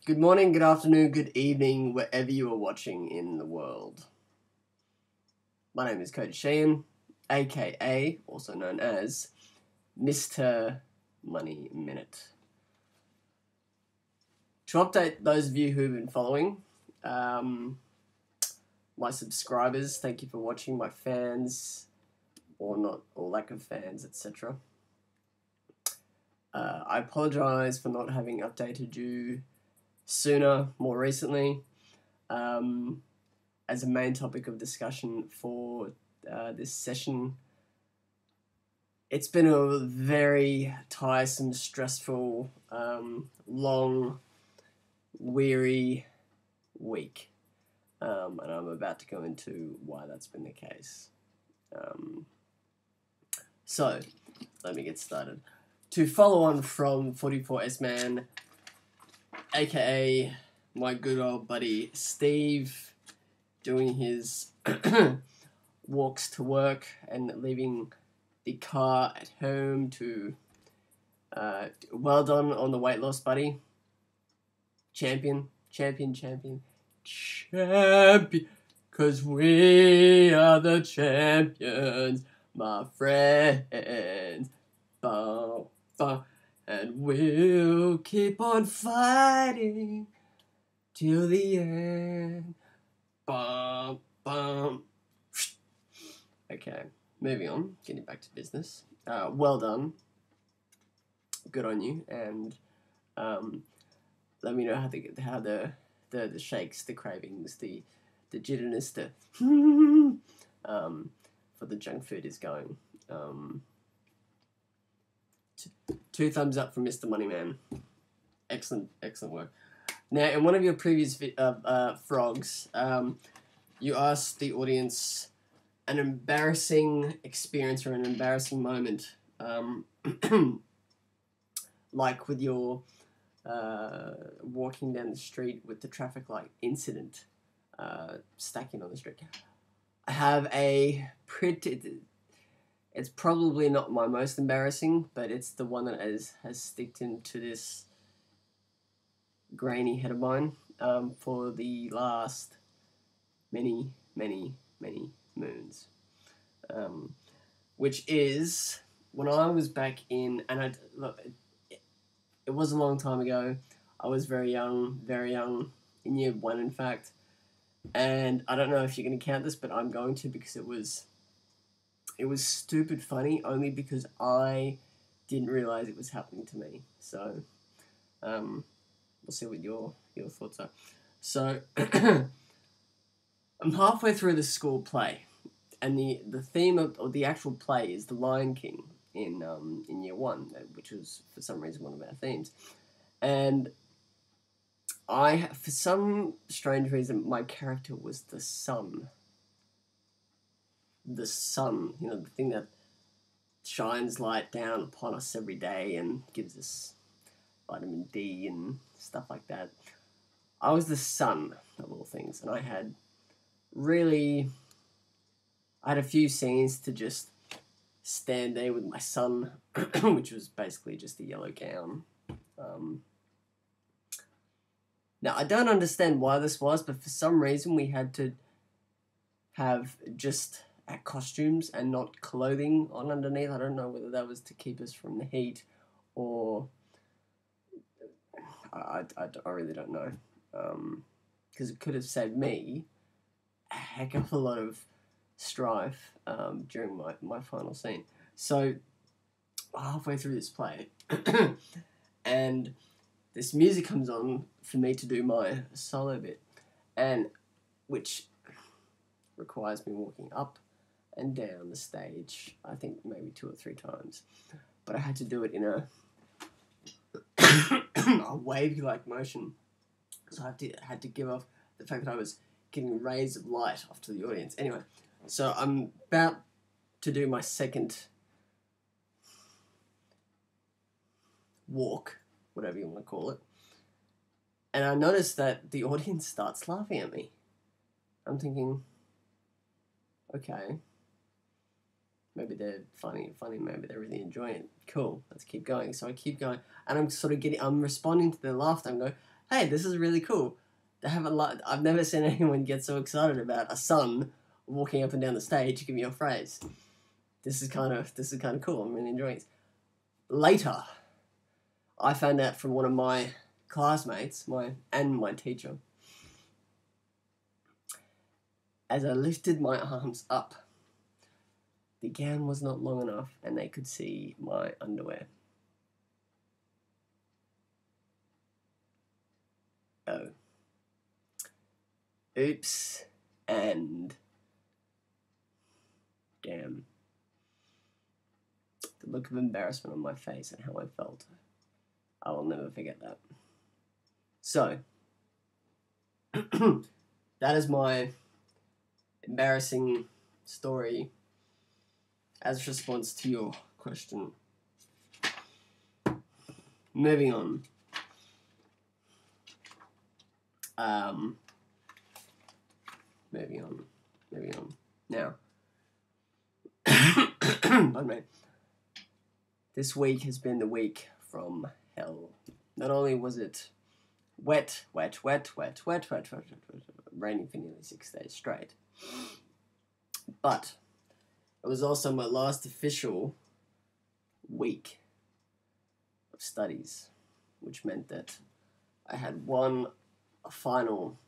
Good morning, good afternoon, good evening, wherever you are watching in the world. My name is Cody Sheehan, aka, also known as Mr. Money Minute. To update those of you who've been following, my subscribers, thank you for watching, my fans, or not, or lack of fans, etc. I apologise for not having updated you sooner, more recently, as a main topic of discussion for this session. It's been a very tiresome, stressful, long, weary week, and I'm about to go into why that's been the case. So, let me get started. To follow on from 44S Man, aka my good old buddy Steve, doing his walks to work and leaving the car at home to well done on the weight loss, buddy. Champion, cause we are the champions, my friends. Bow, bow. And we'll keep on fighting till the end. Bum, bum. Okay, moving on. Getting back to business. Well done. Good on you. And let me know how the shakes, the cravings, the jitterness, for the junk food is going. Two thumbs up from Mr. Moneyman. Excellent work. Now, in one of your previous frogs, you asked the audience an embarrassing experience or an embarrassing moment, like with your walking down the street with the traffic light incident, stacking on the street. I have a pretty... It's probably not my most embarrassing, but it's the one that has sticked into this grainy head of mine for the last many moons. Which is when I was back in, and it was a long time ago. I was very young, in year 1 in fact, and I don't know if you're going to count this, but I'm going to, because it was stupid funny, only because I didn't realise it was happening to me. So, we'll see what your thoughts are. So, I'm halfway through the school play, and the theme of the actual play is The Lion King in year 1, which was for some reason one of our themes. And for some strange reason, my character was the sun. The sun, the thing that shines light down upon us every day and gives us vitamin D and stuff like that. I was the sun of all things, and I had a few scenes to just stand there with my sun, which was basically just a yellow gown. Now, I don't understand why this was, but for some reason we had to have just our costumes and not clothing on underneath. I don't know whether that was to keep us from the heat or... I really don't know. Because it could have saved me a heck of a lot of strife during my final scene. So, halfway through this play, and this music comes on for me to do my solo bit, and which requires me walking up and down the stage, I think maybe 2 or 3 times. But I had to do it in a wavy-like motion, so I had to give off the fact that I was getting rays of light off to the audience. Anyway, so I'm about to do my second walk, whatever you want to call it, and I noticed that the audience starts laughing at me. I'm thinking, okay, maybe they're funny, maybe they're really enjoying it. Cool, let's keep going. So I keep going, and I'm responding to their laughter. I'm going, hey, this is really cool. They have a lot. I've never seen anyone get so excited about a son walking up and down the stage giving you a phrase. This is kind of cool. I'm really enjoying it. Later, I found out from one of my classmates, my teacher, as I lifted my arms up, the gown was not long enough and they could see my underwear. Oh. Oops. And damn. The look of embarrassment on my face and how I felt. I will never forget that. So, that is my embarrassing story as response to your question. Moving on. Moving on. Now, pardon me. This week has been the week from hell. Not only was it wet, raining for nearly 6 days straight, but it was also my last official week of studies, which meant that I had one final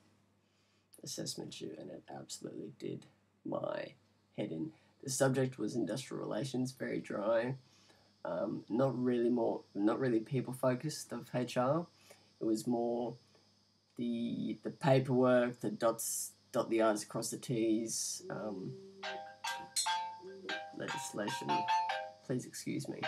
assessment due, and it absolutely did my head in. The subject was industrial relations, very dry. Not really people focused of HR. It was more the paperwork, dot the I's, cross the T's, legislation. Please excuse me.